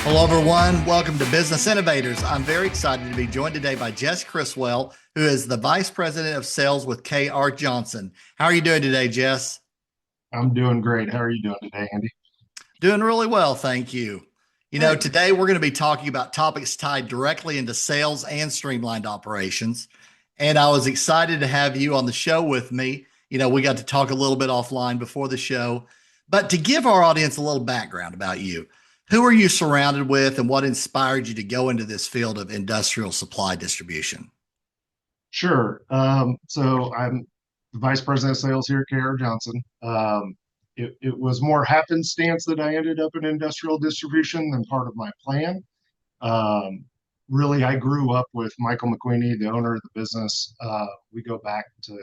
Hello, everyone. Welcome to Business Innovators. I'm very excited to be joined today by Jess Criswell, who is the Vice President of Sales with K.R. Johnson. How are you doing today, Jess? I'm doing great. How are you doing today, Andy? Doing really well, thank you. Great. Today we're going to be talking about topics tied directly into sales and streamlined operations. And I was excited to have you on the show with me. We got to talk a little bit offline before the show, but to give our audience a little background about you, who are you surrounded with and what inspired you to go into this field of industrial supply distribution? Sure. So I'm the Vice President of Sales here at K.R. Johnson. It was more happenstance that I ended up in industrial distribution than part of my plan. Um, Really, I grew up with Michael McQueenie, the owner of the business. We go back to,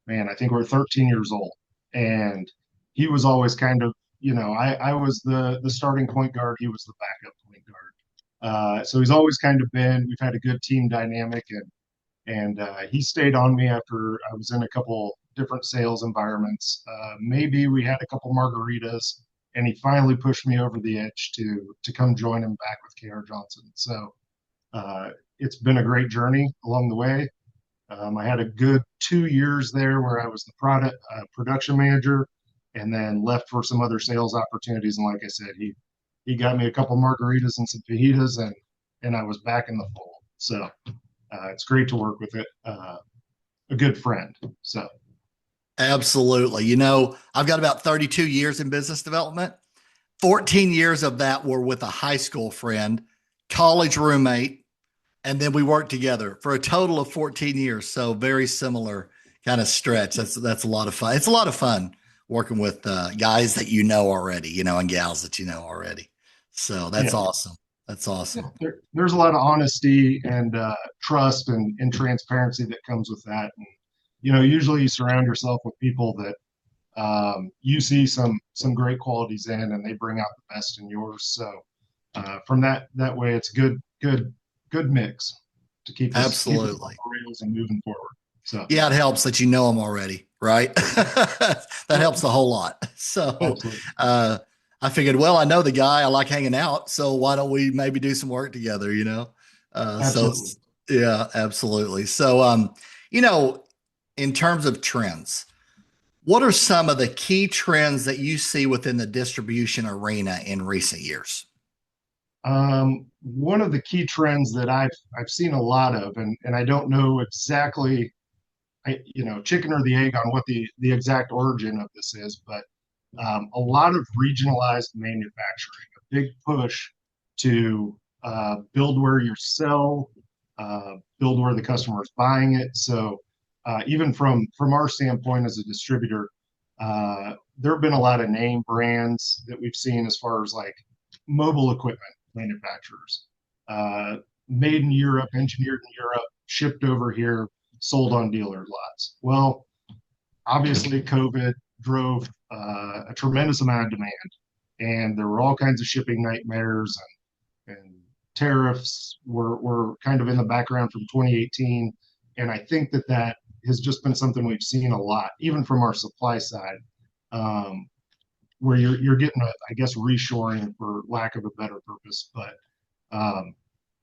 man, I think we're 13 years old. And he was always kind of, I was the starting point guard. He was the backup point guard. So he's always kind of been, we've had a good team dynamic, and he stayed on me after I was in a couple different sales environments. Maybe we had a couple margaritas, and he finally pushed me over the edge to come join him back with KR Johnson. So it's been a great journey along the way. I had a good 2 years there where I was the production manager, and then left for some other sales opportunities. And like I said, he got me a couple margaritas and some fajitas, and I was back in the fold. So it's great to work with a good friend. So Absolutely. I've got about 32 years in business development. 14 years of that were with a high school friend, college roommate, and then we worked together for a total of 14 years. So very similar kind of stretch. That's a lot of fun. It's a lot of fun working with guys that you know already, and gals that you know already. So that's yeah, awesome. That's yeah, awesome. there's a lot of honesty and trust and transparency that comes with that. And usually you surround yourself with people that you see some great qualities in, and they bring out the best in yours. So from that way, it's good mix to keep us on Absolutely. the rails and moving forward. So Yeah, it helps that you know them already, right? That yep, helps a whole lot. So absolutely, uh, I figured, well, I know the guy, I like hanging out, so why don't we maybe do some work together? Uh, so absolutely. yeah, absolutely. So you know, in terms of trends, what are some of the key trends that you see within the distribution arena in recent years? One of the key trends that I've seen a lot of, and I don't know exactly, chicken or the egg on what the exact origin of this is, but a lot of regionalized manufacturing, a big push to build where you sell, build where the customer is buying it. So even from our standpoint as a distributor, there have been a lot of name brands that we've seen as far as like mobile equipment manufacturers, uh, made in Europe, engineered in Europe, shipped over here, sold on dealer lots. Well, obviously, COVID drove a tremendous amount of demand, and there were all kinds of shipping nightmares, and tariffs were kind of in the background from 2018. And I think that has just been something we've seen a lot, even from our supply side, um, where you're getting, I guess, reshoring for lack of a better purpose. But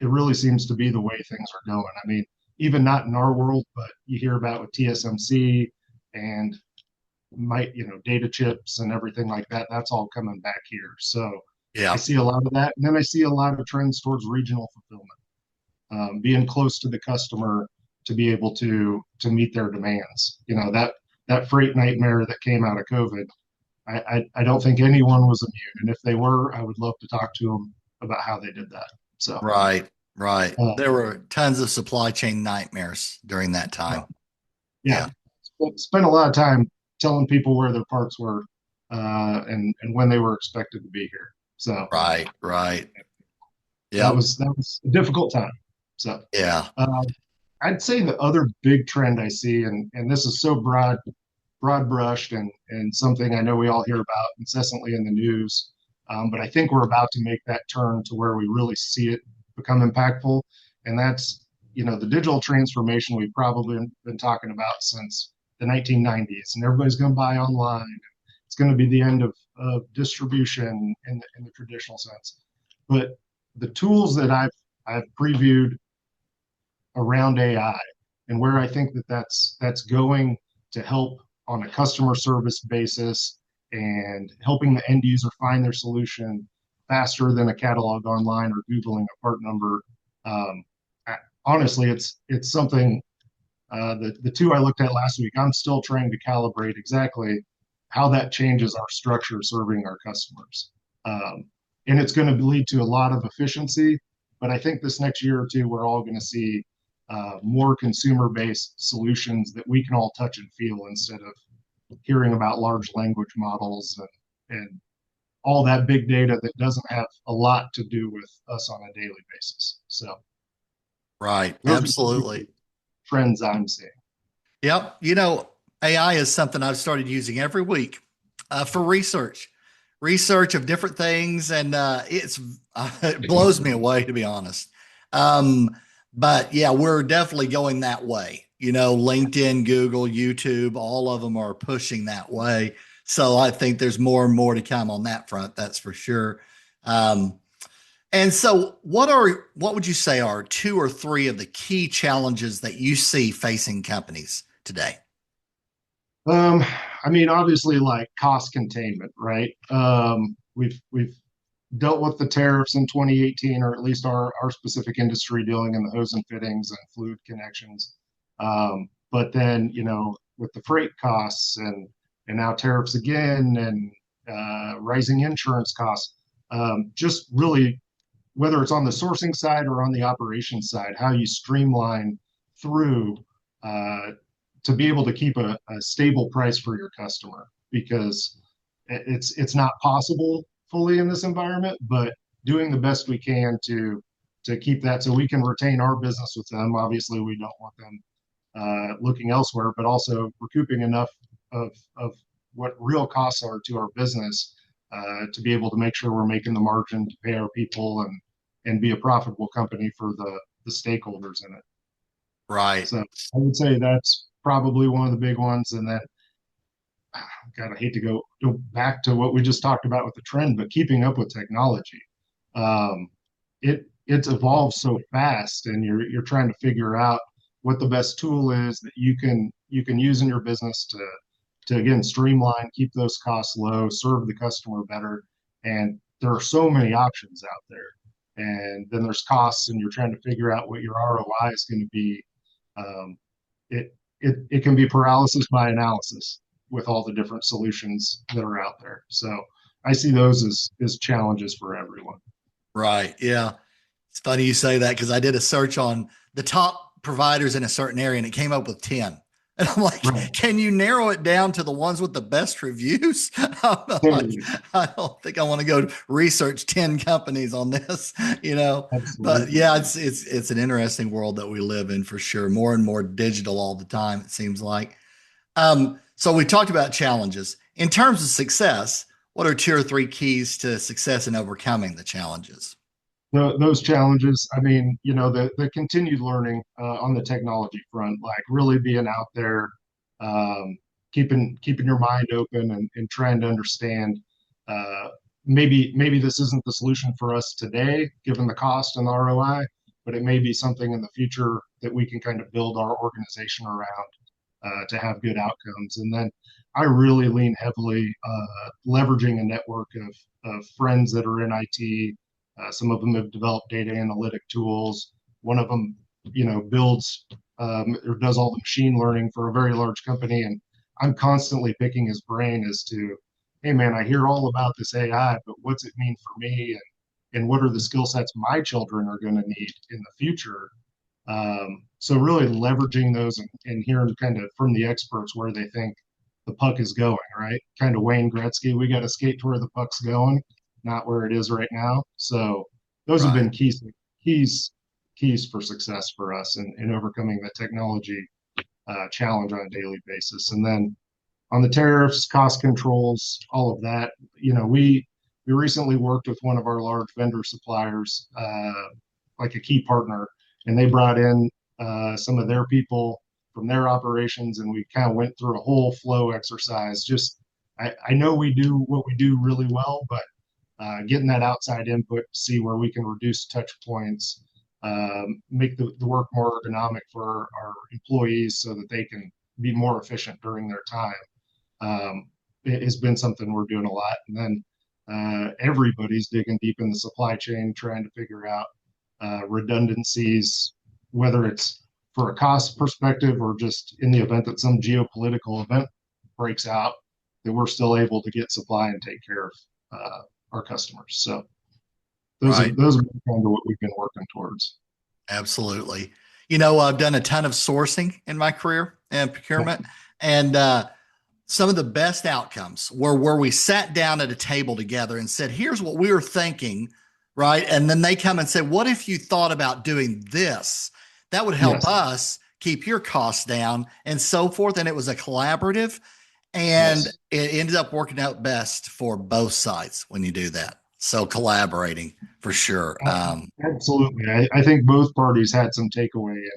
it really seems to be the way things are going. I mean, even not in our world, but you hear about with TSMC and data chips and everything like that. That's all coming back here. So I Yeah, see a lot of that, and then I see a lot of trends towards regional fulfillment, being close to the customer to be able to meet their demands. That freight nightmare that came out of COVID. I don't think anyone was immune, and if they were, I would love to talk to them about how they did that. So right, right. uh, There were tons of supply chain nightmares during that yeah, time. yeah. Yeah, Spent a lot of time telling people where their parts were, and when they were expected to be here. So right, right. that Yep. was that was a difficult time. So Yeah. uh, I'd say the other big trend I see, and this is so broad brushed, and something I know we all hear about incessantly in the news, but I think we're about to make that turn to where we really see it become impactful, and that's the digital transformation we've probably been talking about since the 1990s, and everybody's going to buy online. It's going to be the end of distribution in the traditional sense. But the tools that I've previewed around AI and where I think that that's going to help on a customer service basis and helping the end user find their solution faster than a catalog online or Googling a part number. Um, Honestly, it's something the two I looked at last week, I'm still trying to calibrate exactly how that changes our structure serving our customers. Um, and it's going to lead to a lot of efficiency. But I think this next year or two, we're all going to see more consumer based solutions that we can all touch and feel instead of hearing about large language models and all that big data that doesn't have a lot to do with us on a daily basis. So Right. those are some of the Absolutely. trends I'm seeing. Yep. AI is something I've started using every week for research of different things. And it blows me away, to be honest. Um, but yeah, we're definitely going that way. LinkedIn, Google, YouTube, all of them are pushing that way. So I think there's more and more to come on that front. That's for sure. Um, and so what would you say are two or three of the key challenges that you see facing companies today? Um, I mean, obviously, like cost containment, right? We've dealt with the tariffs in 2018, or at least our specific industry dealing in the hose and fittings and fluid connections. But then, with the freight costs and now tariffs again and rising insurance costs, just really whether it's on the sourcing side or on the operations side, how you streamline through uh, to be able to keep a stable price for your customer because it's not possible fully in this environment, but doing the best we can to keep that so we can retain our business with them. Obviously, we don't want them looking elsewhere, but also recouping enough of what real costs are to our business to be able to make sure we're making the margin to pay our people and be a profitable company for the stakeholders in it. Right. So I would say that's probably one of the big ones. And then, God, I hate to go back to what we just talked about with the trend, but keeping up with technology. Um, it's evolved so fast, and you're trying to figure out what the best tool is that you can use in your business to again streamline, keep those costs low, serve the customer better. And there are so many options out there. And then there's costs, and you're trying to figure out what your ROI is going to be. Um, it can be paralysis by analysis with all the different solutions that are out there. So I see those as challenges for everyone. Right. Yeah. It's funny you say that because I did a search on the top providers in a certain area and it came up with 10. And I'm like, Right. can you narrow it down to the ones with the best reviews? I'm like, Totally. I don't think I want to go research 10 companies on this. But Absolutely. yeah, it's an interesting world that we live in for sure. More and more digital all the time, it seems like. So we talked about challenges. In terms of success, what are two or three keys to success in overcoming the challenges? Those challenges, I mean, the continued learning on the technology front, like really being out there, um, keeping your mind open and trying to understand uh, maybe this isn't the solution for us today, given the cost and the ROI, but it may be something in the future that we can kind of build our organization around to have good outcomes. And then I really lean heavily leveraging a network of friends that are in IT. Some of them have developed data analytic tools. One of them, builds or does all the machine learning for a very large company. And I'm constantly picking his brain as to, hey man, I hear all about this AI, but what's it mean for me? And what are the skill sets my children are going to need in the future? So really leveraging those and hearing kind of from the experts where they think the puck is going, right? Kind of Wayne Gretzky, we got to skate to where the puck's going, not where it is right now. So those have Right. been keys, keys for success for us in overcoming the technology challenge on a daily basis. And then on the tariffs, cost controls, all of that, we recently worked with one of our large vendor suppliers, like a key partner, and they brought in some of their people from their operations, and we kind of went through a whole flow exercise. Just I know we do what we do really well, but getting that outside input to see where we can reduce touch points, make the work more ergonomic for our employees so that they can be more efficient during their time. It has been something we're doing a lot. And then everybody's digging deep in the supply chain, trying to figure out redundancies, whether it's for a cost perspective or just in the event that some geopolitical event breaks out, that we're still able to get supply and take care of our customers. So Right. those are kind of what we've been working towards. Absolutely. I've done a ton of sourcing in my career and procurement, and some of the best outcomes were where we sat down at a table together and said, here's what we were thinking, right? And then they come and say, what if you thought about doing this? That would help Yes, us keep your costs down and so forth. And it was a collaborative, and yes, it ended up working out best for both sides when you do that. So collaborating for sure. absolutely. I think both parties had some takeaway in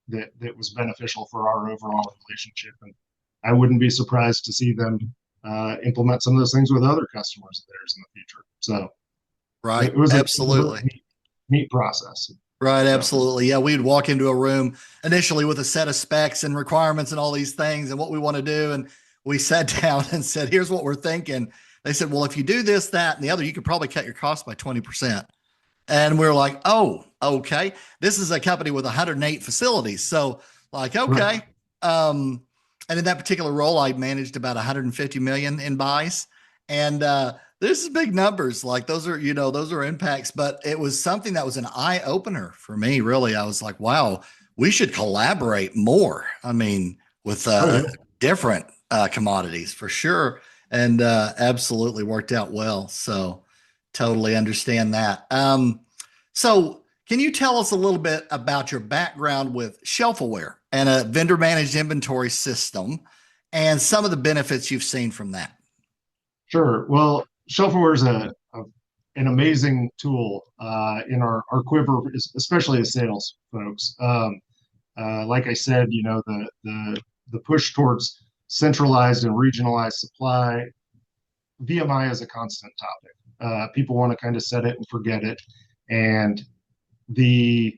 it that was beneficial for our overall relationship. And I wouldn't be surprised to see them implement some of those things with other customers of theirs in the future. So Right. it was a very Absolutely. neat process. Right, So, absolutely. Yeah, we'd walk into a room initially with a set of specs and requirements and all these things and what we want to do. And we sat down and said, here's what we're thinking. They said, well, if you do this, that, and the other, you could probably cut your cost by 20%. And we're like, oh, okay. This is a company with 108 facilities. So, like, right. okay. Um, and in that particular role, I managed about 150 million in buys. And this is big numbers. Like those are impacts, but it was something that was an eye opener for me, really. I was like, wow, we should collaborate more. I mean, with Oh, yeah. different commodities for sure. And absolutely worked out well. So totally understand that. So can you tell us a little bit about your background with shelfware and a vendor managed inventory system and some of the benefits you've seen from that? Sure. Well, shelfware is an amazing tool in our quiver, especially as sales folks. Like I said, the push towards centralized and regionalized supply, VMI is a constant topic. People want to kind of set it and forget it, and the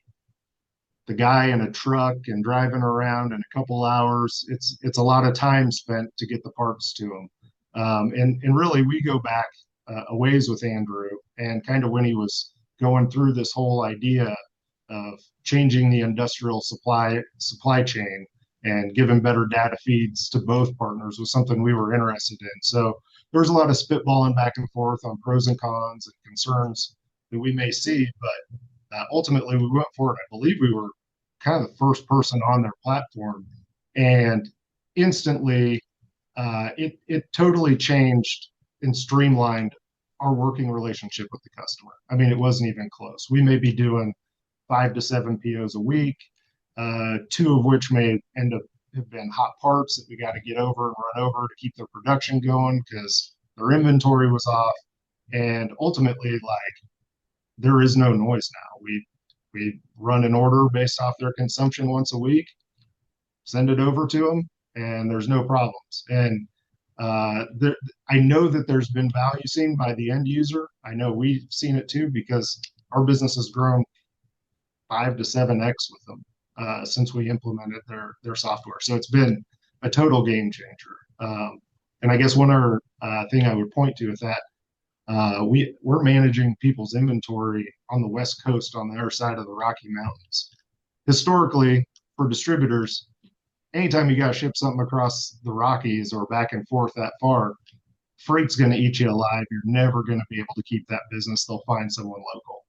the guy in a truck and driving around in a couple hours, it's a lot of time spent to get the parts to him. And really, we go back a ways with Andrew, and kind of when he was going through this whole idea of changing the industrial supply chain and giving better data feeds to both partners was something we were interested in. So there was a lot of spitballing back and forth on pros and cons and concerns that we may see, but ultimately we went for it. I believe we were kind of the first person on their platform, and instantly it totally changed and streamlined our working relationship with the customer. I mean, it wasn't even close. We may be doing 5 to 7 POs a week, two of which may end up have been hot parts that we got to get over and run over to keep their production going because their inventory was off. And ultimately, like, there is no noise now. We run an order based off their consumption once a week, send it over to them, and there's no problems. And there, I know that there's been value seen by the end user. I know we've seen it too because our business has grown 5 to 7x with them since we implemented their software. So it's been a total game changer. And I guess one other thing I would point to is that we're managing people's inventory on the West Coast on the other side of the Rocky Mountains. Historically, for distributors, anytime you got to ship something across the Rockies or back and forth that far, freight's going to eat you alive. You're never going to be able to keep that business. They'll find someone local.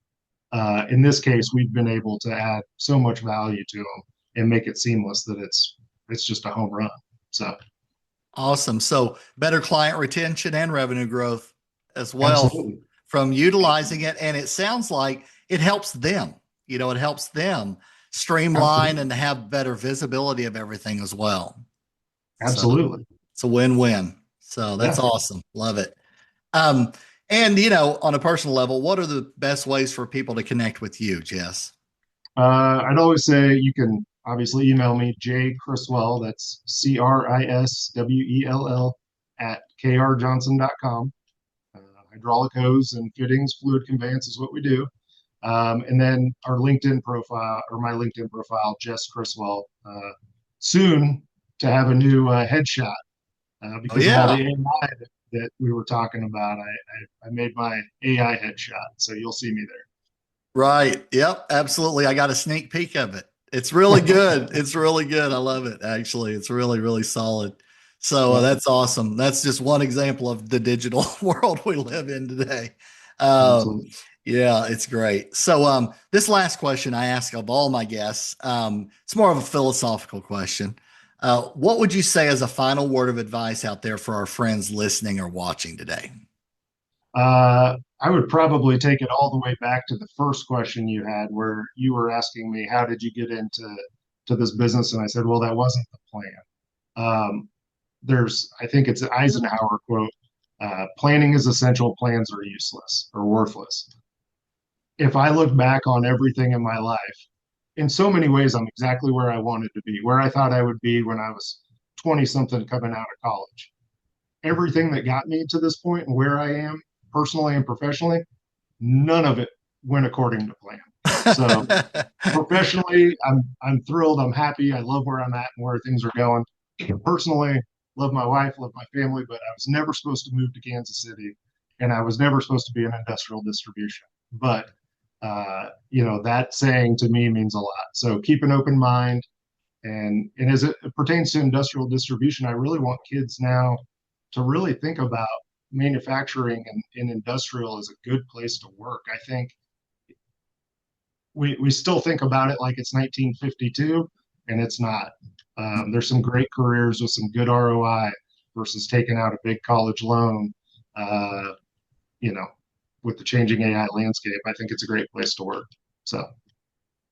In this case, we've been able to add so much value to them and make it seamless that it's just a home run. So Awesome. So better client retention and revenue growth as well absolutely, from utilizing it. And it sounds like it helps them. It helps them streamline absolutely, and have better visibility of everything as well. So absolutely. it's a win-win. So that's Yeah. awesome. Love it. Um, and on a personal level, what are the best ways for people to connect with you, Jess? I'd always say you can obviously email me, J Criswell, that's Criswell at krjohnson.com. hydraulic hose and fittings, fluid conveyance is what we do. And then our LinkedIn profile, or my LinkedIn profile, Jess Criswell, soon to have a new headshot Oh because of all the yeah. AI that we were talking about. I made my AI headshot, so you'll see me Right. Yep. Absolutely. I got a sneak peek of it. It's really good. It's really good. I love it. Actually, it's really, really solid. So there. that's awesome. That's just one example of the digital world we live in today. Uh, Absolutely. yeah, it's great. So, this last question I ask of all my guests, it's more of a philosophical question. What would you say as a final word of advice out there for our friends listening or watching today? I would probably take it all the way back to the first question you had, where you were asking me, "How did you get into this business?" And I said, "Well, that wasn't the plan." I think it's an Eisenhower quote: "Planning is essential; plans are useless or worthless." If I look back on everything in my life, in so many ways, I'm exactly where I wanted to be, where I thought I would be when I was 20 something coming out of college. Everything that got me to this point and where I am personally and professionally, none of it went according to plan. So professionally, I'm thrilled. I'm happy. I love where I'm at and where things are going. Personally, love my wife, love my family, but I was never supposed to move to Kansas City, and I was never supposed to be in industrial distribution. But that saying to me means a lot. So keep an open mind, and as it pertains to industrial distribution, I really want kids now to really think about manufacturing and industrial as a good place to work. I think we still think about it like it's 1952, and it's not. There's some great careers with some good ROI versus taking out a big college loan. Uh, you know, with the changing AI landscape, I think it's a great place to work. So,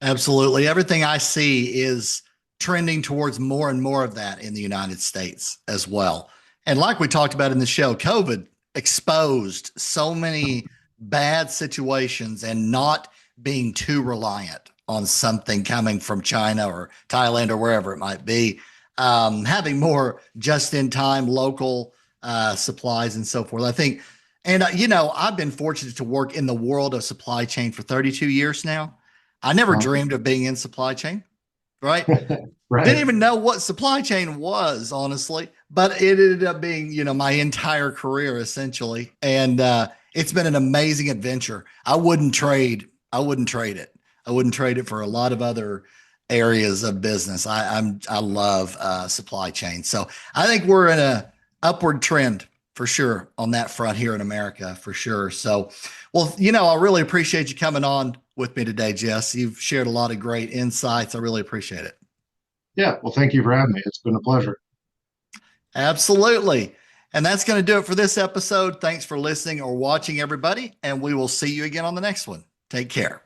Absolutely. Everything I see is trending towards more and more of that in the United States as well. And like we talked about in the show, COVID exposed so many bad situations and not being too reliant on something coming from China or Thailand or wherever it might be. Having more just in time local supplies and so forth. I think, and I've been fortunate to work in the world of supply chain for 32 years now. I never uh, dreamed of being in supply chain, right? Didn't right. even know what supply chain was, honestly, but it ended up being, my entire career essentially. And it's been an amazing adventure. I wouldn't trade it. I wouldn't trade it for a lot of other areas of business. I love supply chain. So I think we're in a upward trend for sure on that front here in America for sure. So, well, I really appreciate you coming on with me today, Jess. You've shared a lot of great insights. I really appreciate it. Yeah. Well, thank you for having me. It's been a pleasure. Absolutely. And that's going to do it for this episode. Thanks for listening or watching, everybody. And we will see you again on the next one. Take care.